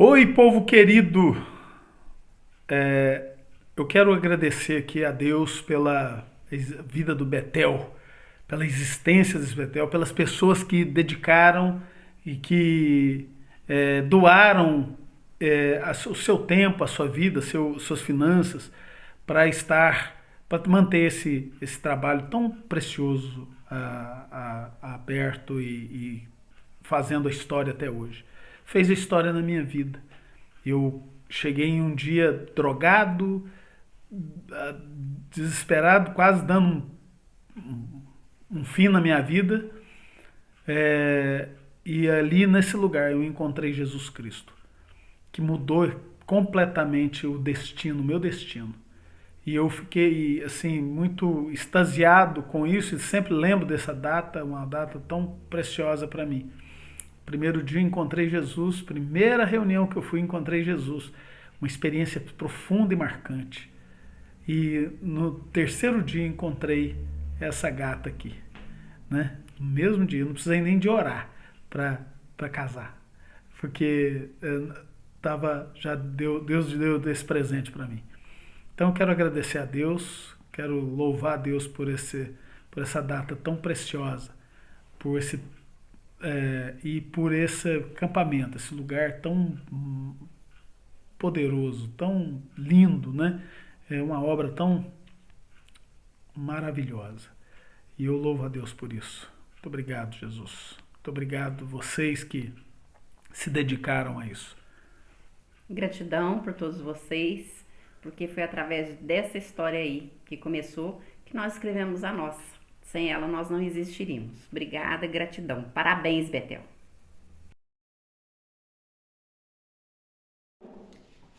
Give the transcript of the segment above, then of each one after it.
Oi, povo querido. Eu quero agradecer aqui a Deus pela vida do Betel, pela existência desse Betel, pelas pessoas que dedicaram e que doaram o seu tempo, a sua vida, suas finanças para para manter esse trabalho tão precioso aberto e fazendo a história até hoje. Fez a história na minha vida. Eu cheguei em um dia drogado, desesperado, quase dando um fim na minha vida. E ali nesse lugar eu encontrei Jesus Cristo, que mudou completamente o destino, o meu destino. E eu fiquei assim muito extasiado com isso e sempre lembro dessa data, uma data tão preciosa para mim. Primeiro dia encontrei Jesus, primeira reunião que eu fui encontrei Jesus, uma experiência profunda e marcante. E no terceiro dia encontrei essa gata aqui, né? No mesmo dia, não precisei nem de orar para casar, porque Deus deu esse presente para mim. Então eu quero agradecer a Deus, quero louvar a Deus por essa data tão preciosa, por esse e por esse acampamento, esse lugar tão poderoso, tão lindo, né? É uma obra tão maravilhosa. E eu louvo a Deus por isso. Muito obrigado, Jesus. Muito obrigado vocês que se dedicaram a isso. Gratidão por todos vocês, porque foi através dessa história aí que começou que nós escrevemos a nossa. Sem ela nós não existiríamos. Obrigada, gratidão. Parabéns, Betel.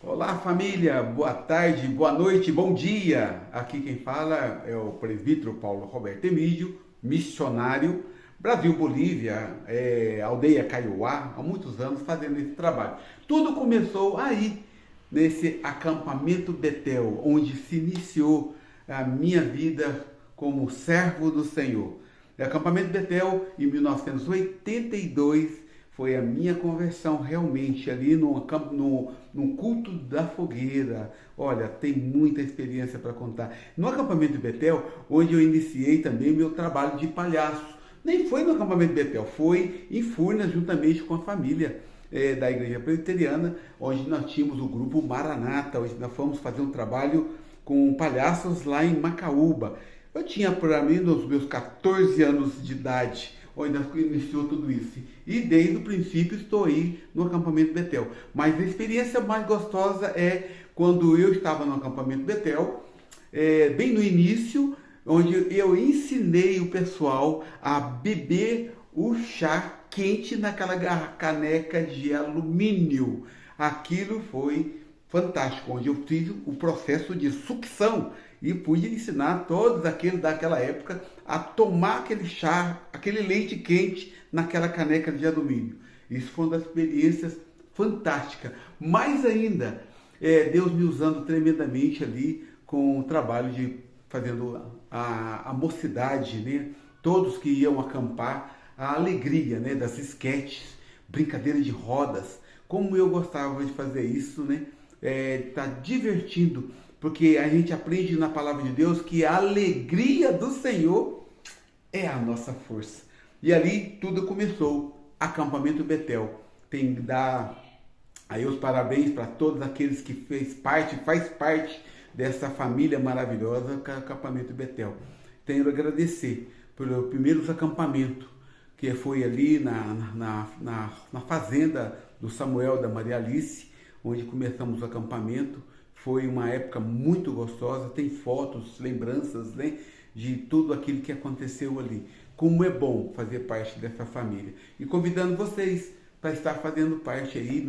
Olá, família, boa tarde, boa noite, bom dia. Aqui quem fala é o presbítero Paulo Roberto Emídio, missionário, Brasil-Bolívia, aldeia Kaiowá, há muitos anos fazendo esse trabalho. Tudo começou aí, nesse acampamento Betel, onde se iniciou a minha vida como servo do Senhor. O acampamento Betel, em 1982, foi a minha conversão realmente ali no culto da fogueira. Olha, tem muita experiência para contar. No acampamento Betel, onde eu iniciei também meu trabalho de palhaço. Nem foi no acampamento Betel, foi em Furnas, juntamente com a família da igreja presbiteriana, onde nós tínhamos o grupo Maranata, onde nós fomos fazer um trabalho com palhaços lá em Macaúba. Eu tinha para mim, nos meus 14 anos de idade, onde iniciou tudo isso. E desde o princípio estou aí no acampamento Betel. Mas a experiência mais gostosa é quando eu estava no acampamento Betel, bem no início, onde eu ensinei o pessoal a beber o chá quente naquela caneca de alumínio. Aquilo foi fantástico, onde eu fiz o processo de sucção e pude ensinar todos aqueles daquela época a tomar aquele chá, aquele leite quente naquela caneca de alumínio. Isso foi uma das experiências fantásticas. Mais ainda, Deus me usando tremendamente ali com o trabalho de fazendo a mocidade, né? Todos que iam acampar, a alegria, né? Das esquetes, brincadeira de rodas. Como eu gostava de fazer isso, né? Tá divertindo, porque a gente aprende na palavra de Deus que a alegria do Senhor é a nossa força. E ali tudo começou, acampamento Betel. Tem que dar aí os parabéns para todos aqueles que faz parte dessa família maravilhosa, que é o acampamento Betel. Tenho a agradecer pelo primeiro acampamento, que foi ali na fazenda do Samuel, da Maria Alice, onde começamos o acampamento. Foi uma época muito gostosa, tem fotos, lembranças, né, de tudo aquilo que aconteceu ali. Como é bom fazer parte dessa família. E convidando vocês para estar fazendo parte aí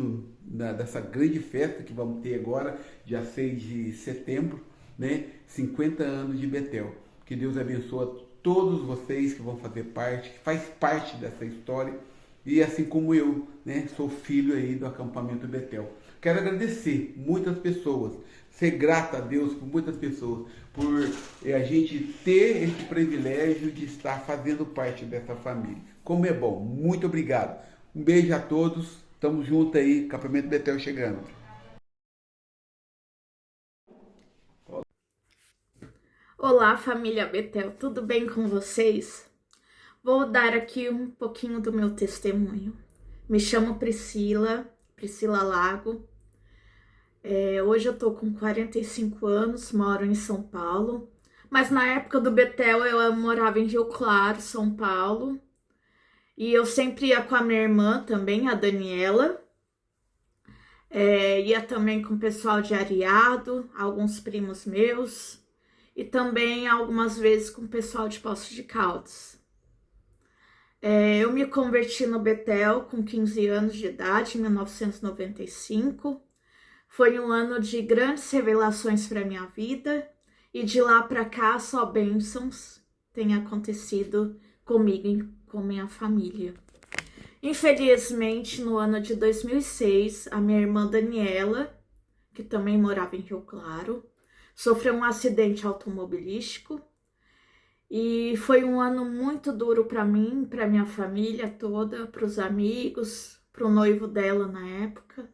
dessa grande festa que vamos ter agora, dia 6 de setembro, né, 50 anos de Betel. Que Deus abençoe todos vocês que vão fazer parte, que faz parte dessa história. E assim como eu, né, sou filho aí do acampamento Betel. Quero agradecer muitas pessoas, ser grato a Deus por muitas pessoas, por a gente ter esse privilégio de estar fazendo parte dessa família. Como é bom. Muito obrigado. Um beijo a todos Tamo junto aí, Campamento Betel chegando. Olá, família Betel, tudo bem com vocês? Vou dar aqui um pouquinho do meu testemunho. Me chamo Priscila Lago. Hoje eu tô com 45 anos, moro em São Paulo. Mas na época do Betel eu morava em Rio Claro, São Paulo. E eu sempre ia com a minha irmã também, a Daniela. Ia também com o pessoal de Areado, alguns primos meus. E também algumas vezes com o pessoal de Poços de Caldas. Eu me converti no Betel com 15 anos de idade, em 1995. Foi um ano de grandes revelações para minha vida. E de lá para cá, só bênçãos têm acontecido comigo e com minha família. Infelizmente, no ano de 2006, a minha irmã Daniela, que também morava em Rio Claro, sofreu um acidente automobilístico e foi um ano muito duro para mim, para minha família toda, para os amigos, para o noivo dela na época.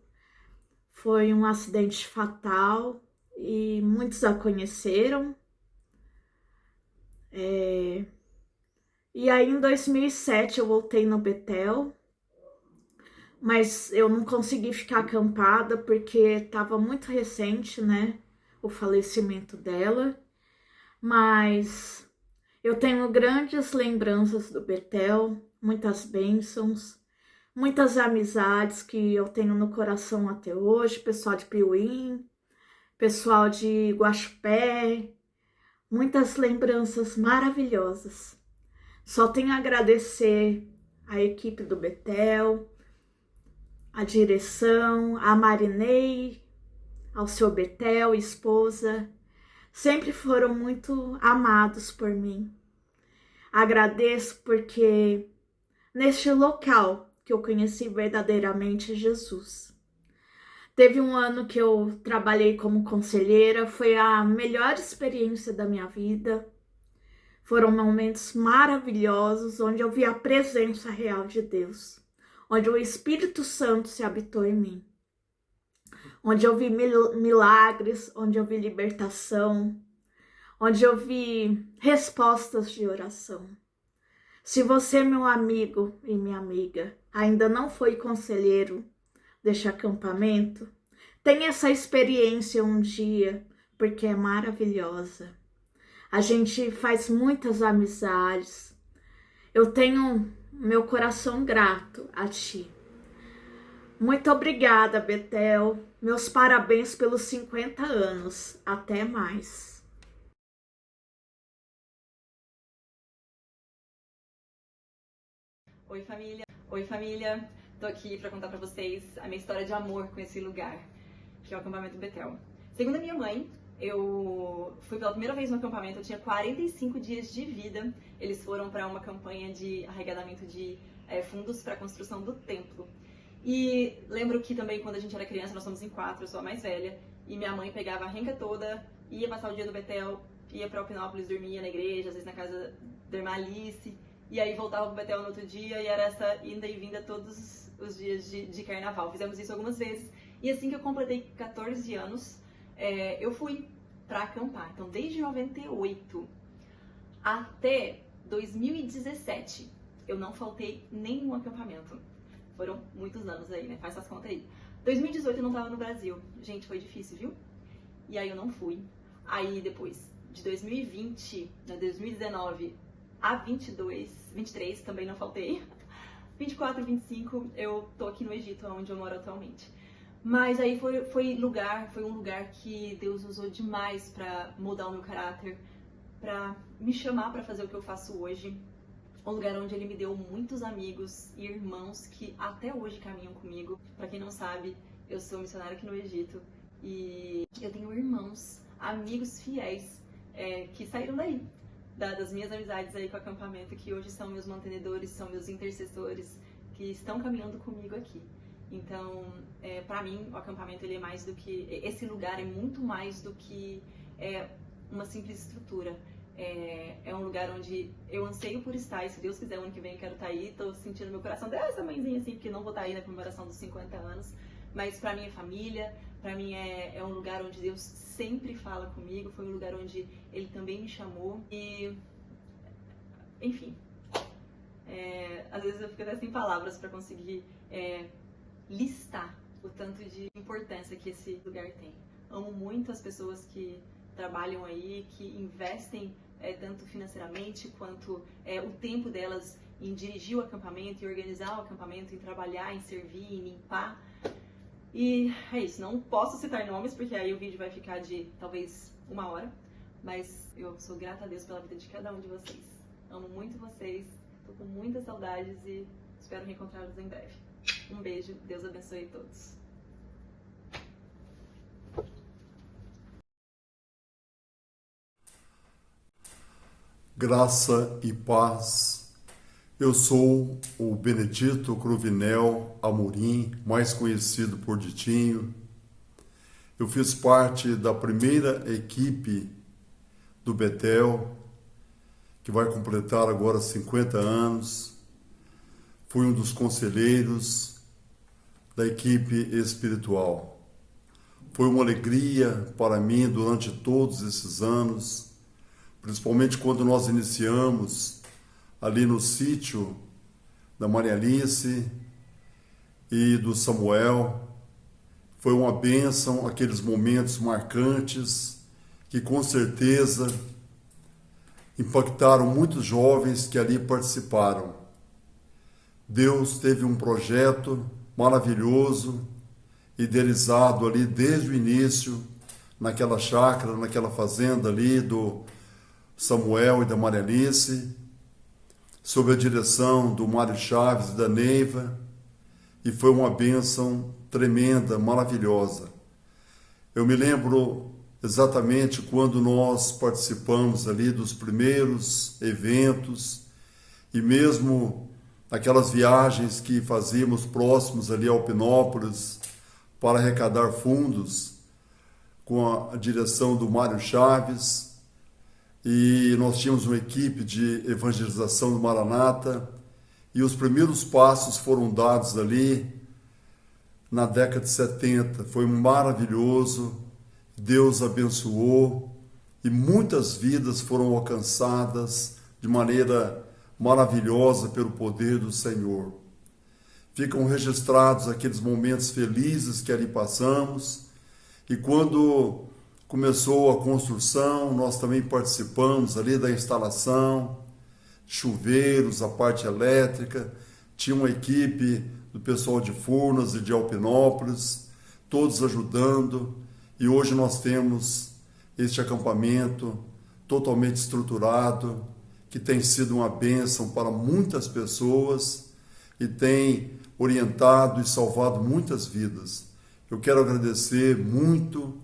Foi um acidente fatal e muitos a conheceram. E aí em 2007 eu voltei no Betel, mas eu não consegui ficar acampada porque estava muito recente, né? O falecimento dela, mas eu tenho grandes lembranças do Betel, muitas bênçãos, muitas amizades que eu tenho no coração até hoje, pessoal de Piuí, pessoal de Guaxupé, muitas lembranças maravilhosas. Só tenho a agradecer a equipe do Betel, a direção, a Marinei, ao seu Betel, esposa, sempre foram muito amados por mim. Agradeço porque neste local que eu conheci verdadeiramente Jesus. Teve um ano que eu trabalhei como conselheira, foi a melhor experiência da minha vida. Foram momentos maravilhosos onde eu vi a presença real de Deus, onde o Espírito Santo se habitou em mim. Onde eu vi milagres, onde eu vi libertação, onde eu vi respostas de oração. Se você, meu amigo e minha amiga, ainda não foi conselheiro deste acampamento, tenha essa experiência um dia, porque é maravilhosa. A gente faz muitas amizades. Eu tenho meu coração grato a ti. Muito obrigada, Betel. Meus parabéns pelos 50 anos. Até mais. Oi, família. Oi, família. Tô aqui para contar para vocês a minha história de amor com esse lugar, que é o acampamento Betel. Segundo a minha mãe, eu fui pela primeira vez no acampamento, eu tinha 45 dias de vida. Eles foram para uma campanha de arrecadamento de fundos para a construção do templo. E lembro que também quando a gente era criança, nós somos em 4, eu sou a mais velha, e minha mãe pegava a renca toda, ia passar o dia no Betel, ia pra Alpinópolis, dormia na igreja, às vezes na casa da irmã Alice, e aí voltava pro Betel no outro dia, e era essa ida e vinda todos os dias de carnaval. Fizemos isso algumas vezes, e assim que eu completei 14 anos, eu fui pra acampar. Então desde 98 até 2017, eu não faltei nenhum acampamento. Foram muitos anos aí, né? Faz essas contas aí. 2018 eu não tava no Brasil. Gente, foi difícil, viu? E aí eu não fui. Aí depois, de 2020, 2019 a 23 também não faltei. 24 e 25 eu tô aqui no Egito, onde eu moro atualmente. Mas aí foi um lugar que Deus usou demais pra mudar o meu caráter, pra me chamar pra fazer o que eu faço hoje. Um lugar onde ele me deu muitos amigos e irmãos que até hoje caminham comigo. Pra quem não sabe, eu sou missionária aqui no Egito e eu tenho irmãos, amigos fiéis que saíram daí, das minhas amizades aí com o acampamento, que hoje são meus mantenedores, são meus intercessores, que estão caminhando comigo aqui. Então, pra mim, o acampamento ele é mais do que... Esse lugar é muito mais do que uma simples estrutura. É um lugar onde eu anseio por estar, e se Deus quiser, o ano que vem eu quero estar aí. Tô sentindo meu coração dessa mãezinha assim, porque não vou estar aí na comemoração dos 50 anos. Mas pra minha família, pra mim é um lugar onde Deus sempre fala comigo. Foi um lugar onde Ele também me chamou. E, enfim, às vezes eu fico até sem palavras pra conseguir listar o tanto de importância que esse lugar tem. Amo muito as pessoas que trabalham aí, que investem tanto financeiramente quanto o tempo delas em dirigir o acampamento, em organizar o acampamento, em trabalhar, em servir, em limpar. E é isso, não posso citar nomes porque aí o vídeo vai ficar de talvez 1 hora, mas eu sou grata a Deus pela vida de cada um de vocês. Amo muito vocês, tô com muitas saudades e espero reencontrá-los em breve. Um beijo, Deus abençoe todos. Graça e paz. Eu sou o Benedito Cruvinel Amorim, mais conhecido por Ditinho. Eu fiz parte da primeira equipe do Betel, que vai completar agora 50 anos. Fui um dos conselheiros da equipe espiritual. Foi uma alegria para mim durante todos esses anos, principalmente quando nós iniciamos ali no sítio da Maria Alice e do Samuel. Foi uma bênção, aqueles momentos marcantes que com certeza impactaram muitos jovens que ali participaram. Deus teve um projeto maravilhoso, idealizado ali desde o início, naquela chácara, naquela fazenda ali do Samuel e da Maria Alice, sob a direção do Mário Chaves e da Neiva, e foi uma bênção tremenda, maravilhosa. Eu me lembro exatamente quando nós participamos ali dos primeiros eventos, e mesmo aquelas viagens que fazíamos próximos ali a Alpinópolis para arrecadar fundos, com a direção do Mário Chaves, e nós tínhamos uma equipe de evangelização do Maranata, e os primeiros passos foram dados ali na década de 70. Foi maravilhoso, Deus abençoou, e muitas vidas foram alcançadas de maneira maravilhosa pelo poder do Senhor. Ficam registrados aqueles momentos felizes que ali passamos, e quando começou a construção, nós também participamos ali da instalação, chuveiros, a parte elétrica, tinha uma equipe do pessoal de Furnas e de Alpinópolis, todos ajudando, e hoje nós temos este acampamento totalmente estruturado, que tem sido uma bênção para muitas pessoas e tem orientado e salvado muitas vidas. Eu quero agradecer muito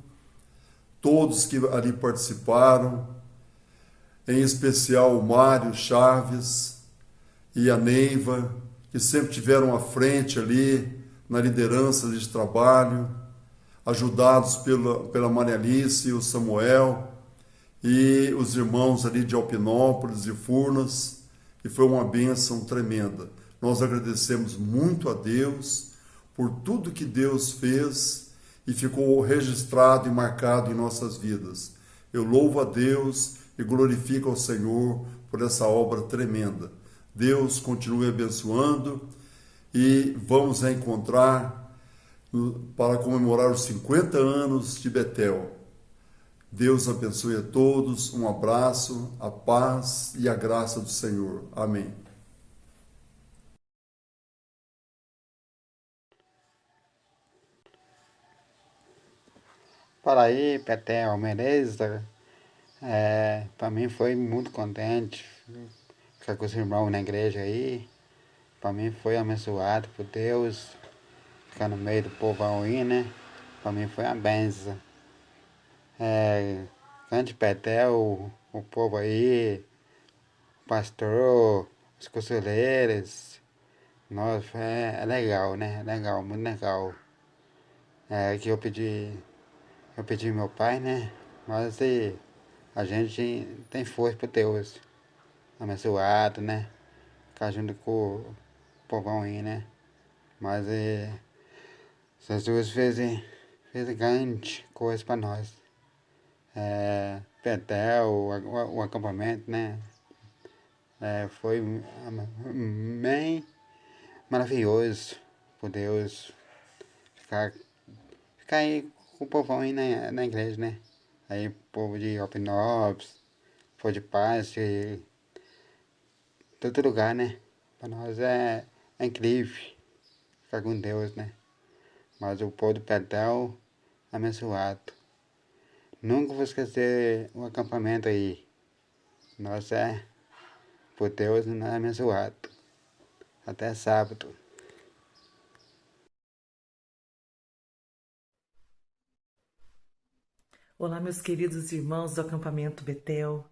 todos que ali participaram, em especial o Mário Chaves e a Neiva, que sempre tiveram à frente ali na liderança de trabalho, ajudados pela Maria Alice e o Samuel e os irmãos ali de Alpinópolis e Furnas, e foi uma bênção tremenda. Nós agradecemos muito a Deus por tudo que Deus fez e ficou registrado e marcado em nossas vidas. Eu louvo a Deus e glorifico ao Senhor por essa obra tremenda. Deus continue abençoando e vamos encontrar para comemorar os 50 anos de Betel. Deus abençoe a todos, um abraço, a paz e a graça do Senhor. Amém. Fala aí, Betel, beleza? Para mim foi muito contente ficar com os irmãos na igreja aí. Para mim foi abençoado por Deus, ficar no meio do povão aí, né? Para mim foi uma benção. Cante Betel, o povo aí, o pastor, os conselheiros. Nossa, é legal, né? É legal, muito legal. Que eu pedi ao meu pai, né? Mas a gente tem força por Deus, abençoado, né? Ficar junto com o povão aí, né? Mas Jesus fez grande coisa para nós. Betel, o acampamento, né? Foi bem maravilhoso por Deus ficar aí com o povão aí na igreja, né? Aí povo de Alpinópolis, povo de Paz, de todo lugar, né? Para nós é incrível ficar com Deus, né? Mas o povo do Betel é abençoado. Nunca vou esquecer o acampamento aí. Nós por Deus, nós é abençoado. Até sábado. Olá, meus queridos irmãos do acampamento Betel.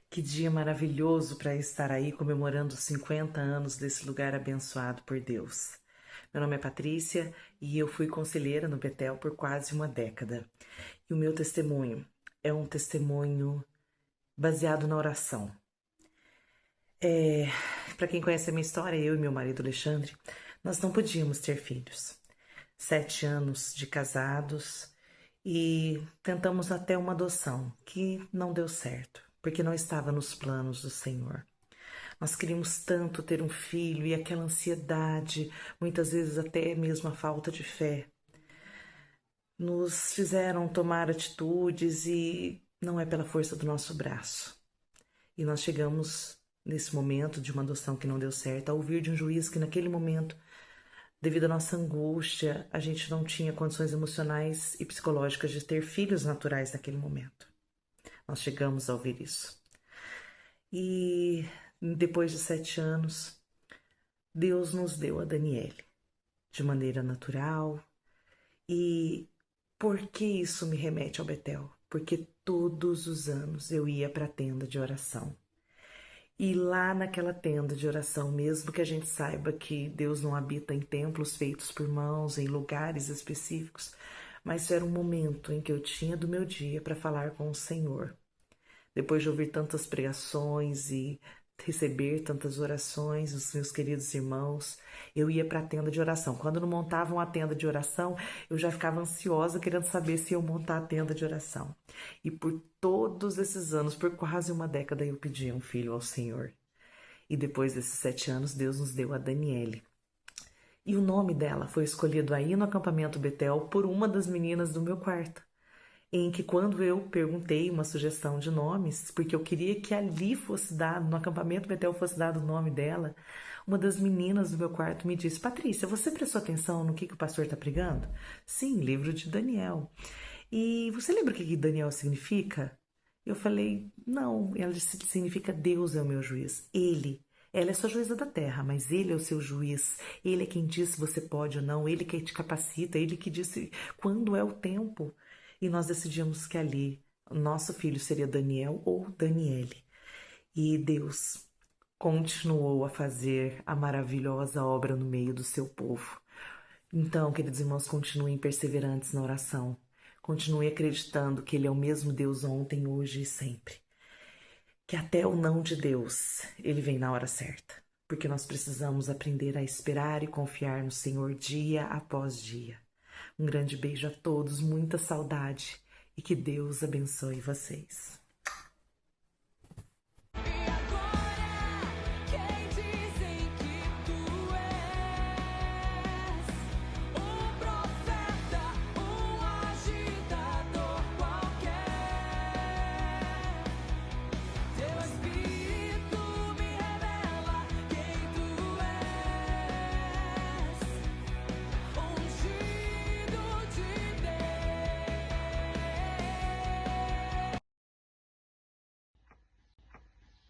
Que dia maravilhoso para estar aí comemorando os 50 anos desse lugar abençoado por Deus. Meu nome é Patrícia e eu fui conselheira no Betel por quase uma década. E o meu testemunho é um testemunho baseado na oração. Para quem conhece a minha história, eu e meu marido Alexandre, nós não podíamos ter filhos. 7 anos de casados e tentamos até uma adoção, que não deu certo, porque não estava nos planos do Senhor. Nós queríamos tanto ter um filho e aquela ansiedade, muitas vezes até mesmo a falta de fé, nos fizeram tomar atitudes e não é pela força do nosso braço. E nós chegamos, nesse momento de uma adoção que não deu certo, a ouvir de um juiz que naquele momento, devido à nossa angústia, a gente não tinha condições emocionais e psicológicas de ter filhos naturais naquele momento. Nós chegamos a ouvir isso. E depois de 7 anos, Deus nos deu a Daniele, de maneira natural. E por que isso me remete ao Betel? Porque todos os anos eu ia para a tenda de oração. E lá naquela tenda de oração, mesmo que a gente saiba que Deus não habita em templos feitos por mãos, em lugares específicos, mas era um momento em que eu tinha do meu dia para falar com o Senhor. Depois de ouvir tantas pregações e receber tantas orações dos meus queridos irmãos, eu ia para a tenda de oração. Quando não montavam a tenda de oração, eu já ficava ansiosa querendo saber se eu montar a tenda de oração. E por todos esses anos, por quase uma década, eu pedi um filho ao Senhor. E depois desses 7 anos, Deus nos deu a Daniele. E o nome dela foi escolhido aí no acampamento Betel por uma das meninas do meu quarto, em que quando eu perguntei uma sugestão de nomes, porque eu queria que ali fosse dado, no acampamento Betel fosse dado o nome dela, uma das meninas do meu quarto me disse: Patrícia, você prestou atenção no que o pastor está pregando? Sim, livro de Daniel. E você lembra o que Daniel significa? Eu falei: não, ela disse: significa Deus é o meu juiz. Ela é sua juíza da terra, mas ele é o seu juiz. Ele é quem diz se você pode ou não, ele que te capacita, ele que diz quando é o tempo. E nós decidimos que ali nosso filho seria Daniel ou Daniele. E Deus continuou a fazer a maravilhosa obra no meio do seu povo. Então, queridos irmãos, continuem perseverantes na oração. Continuem acreditando que Ele é o mesmo Deus ontem, hoje e sempre. Que até o não de Deus, Ele vem na hora certa. Porque nós precisamos aprender a esperar e confiar no Senhor dia após dia. Um grande beijo a todos, muita saudade e que Deus abençoe vocês.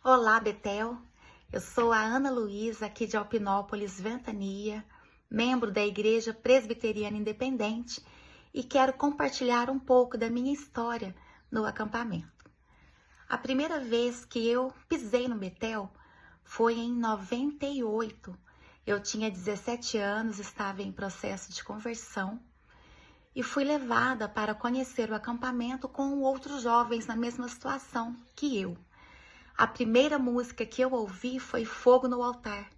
Olá, Betel. Eu sou a Ana Luísa, aqui de Alpinópolis, Ventania, membro da Igreja Presbiteriana Independente e quero compartilhar um pouco da minha história no acampamento. A primeira vez que eu pisei no Betel foi em 98. Eu tinha 17 anos, estava em processo de conversão e fui levada para conhecer o acampamento com outros jovens na mesma situação que eu. A primeira música que eu ouvi foi Fogo no Altar,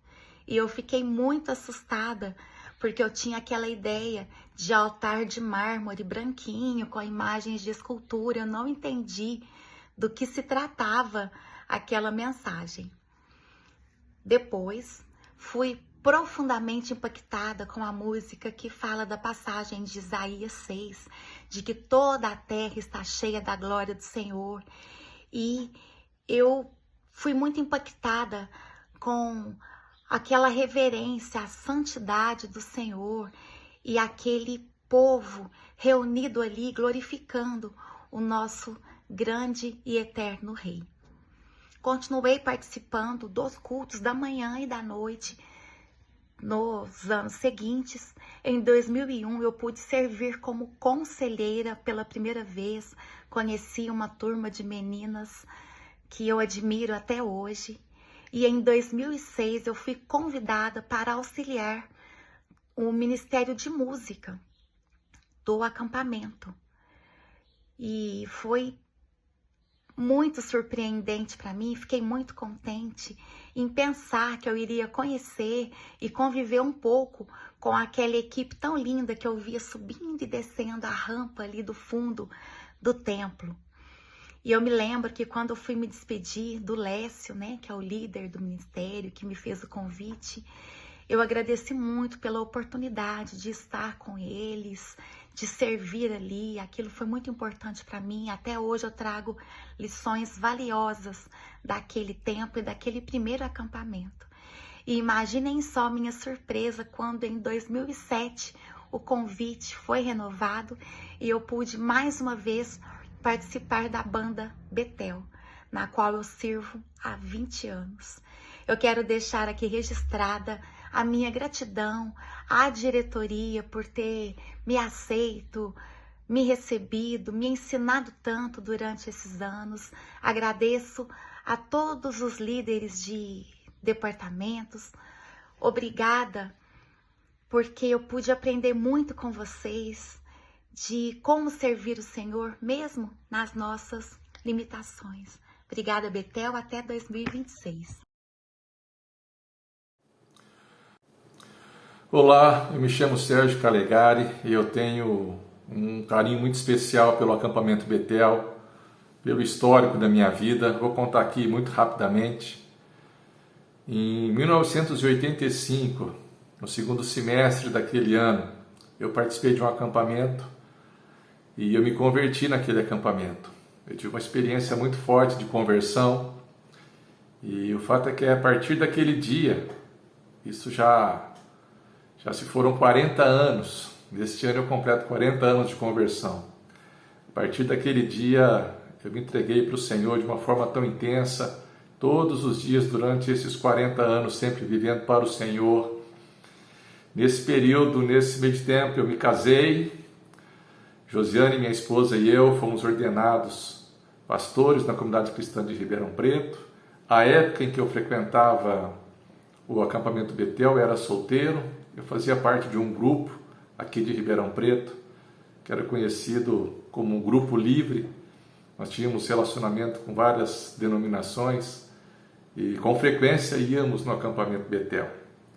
e eu fiquei muito assustada, porque eu tinha aquela ideia de altar de mármore branquinho, com imagens de escultura. Eu não entendi do que se tratava aquela mensagem. Depois, fui profundamente impactada com a música que fala da passagem de Isaías 6, de que toda a terra está cheia da glória do Senhor. E eu fui muito impactada com aquela reverência à santidade do Senhor e aquele povo reunido ali glorificando o nosso grande e eterno Rei. Continuei participando dos cultos da manhã e da noite nos anos seguintes. Em 2001 eu pude servir como conselheira pela primeira vez. Conheci uma turma de meninas que eu admiro até hoje. E em 2006 eu fui convidada para auxiliar o Ministério de Música do acampamento. E foi muito surpreendente para mim, fiquei muito contente em pensar que eu iria conhecer e conviver um pouco com aquela equipe tão linda que eu via subindo e descendo a rampa ali do fundo do templo. E eu me lembro que quando eu fui me despedir do Lécio, né, que é o líder do ministério, que me fez o convite, eu agradeci muito pela oportunidade de estar com eles, de servir ali. Aquilo foi muito importante para mim. Até hoje eu trago lições valiosas daquele tempo e daquele primeiro acampamento. E imaginem só minha surpresa quando em 2007 o convite foi renovado e eu pude mais uma vez participar da banda Betel, na qual eu sirvo há 20 anos. Eu quero deixar aqui registrada a minha gratidão à diretoria por ter me aceito, me recebido, me ensinado tanto durante esses anos. Agradeço a todos os líderes de departamentos. Obrigada, porque eu pude aprender muito com vocês de como servir o Senhor, mesmo nas nossas limitações. Obrigada, Betel, até 2026. Olá, eu me chamo Sérgio Calegari e eu tenho um carinho muito especial pelo acampamento Betel, pelo histórico da minha vida. Vou contar aqui muito rapidamente. Em 1985, no segundo semestre daquele ano, eu participei de um acampamento e eu me converti naquele acampamento. Eu tive uma experiência muito forte de conversão e o fato é que a partir daquele dia, isso já se foram 40 anos. Neste ano eu completo 40 anos de conversão. A partir daquele dia eu me entreguei para o Senhor de uma forma tão intensa, todos os dias durante esses 40 anos, sempre vivendo para o Senhor. Nesse período, nesse meio de tempo, eu me casei. Josiane, minha esposa, e eu fomos ordenados pastores na comunidade cristã de Ribeirão Preto. A época em que eu frequentava o acampamento Betel, eu era solteiro. Eu fazia parte de um grupo aqui de Ribeirão Preto, que era conhecido como um grupo livre. Nós tínhamos relacionamento com várias denominações e com frequência íamos no acampamento Betel.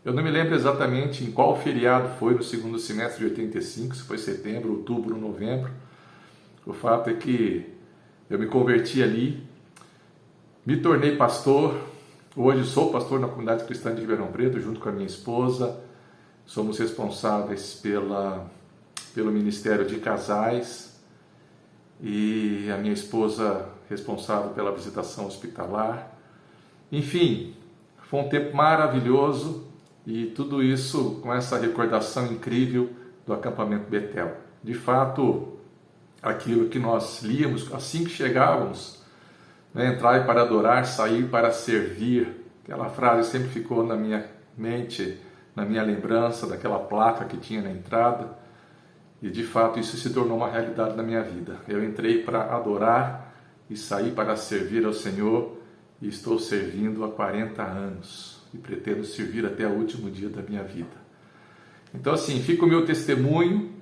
Eu não me lembro exatamente em qual feriado foi no segundo semestre de 85, se foi setembro, outubro, novembro. O fato é que eu me converti ali, me tornei pastor. Hoje sou pastor na comunidade cristã de Ribeirão Preto, junto com a minha esposa. Somos responsáveis pelo Ministério de Casais e a minha esposa responsável pela visitação hospitalar. Enfim, foi um tempo maravilhoso e tudo isso com essa recordação incrível do acampamento Betel. De fato, aquilo que nós líamos assim que chegávamos, né, entrar para adorar, sair para servir. Aquela frase sempre ficou na minha mente, na minha lembrança daquela placa que tinha na entrada, e de fato isso se tornou uma realidade na minha vida. Eu entrei para adorar e saí para servir ao Senhor e estou servindo há 40 anos e pretendo servir até o último dia da minha vida. Então assim, fica o meu testemunho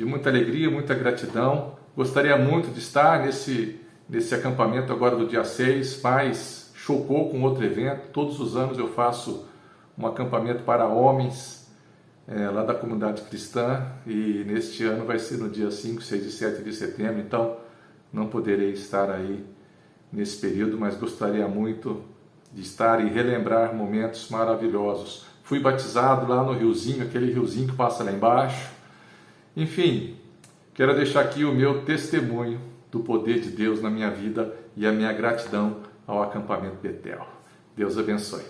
de muita alegria, muita gratidão. Gostaria muito de estar nesse acampamento agora do dia 6, mas chocou com outro evento. Todos os anos eu faço um acampamento para homens lá da comunidade cristã, e neste ano vai ser no dia 5, 6 e 7 de setembro, então não poderei estar aí nesse período, mas gostaria muito de estar e relembrar momentos maravilhosos. Fui batizado lá no riozinho, aquele riozinho que passa lá embaixo. Enfim, quero deixar aqui o meu testemunho do poder de Deus na minha vida e a minha gratidão ao acampamento Betel. Deus abençoe.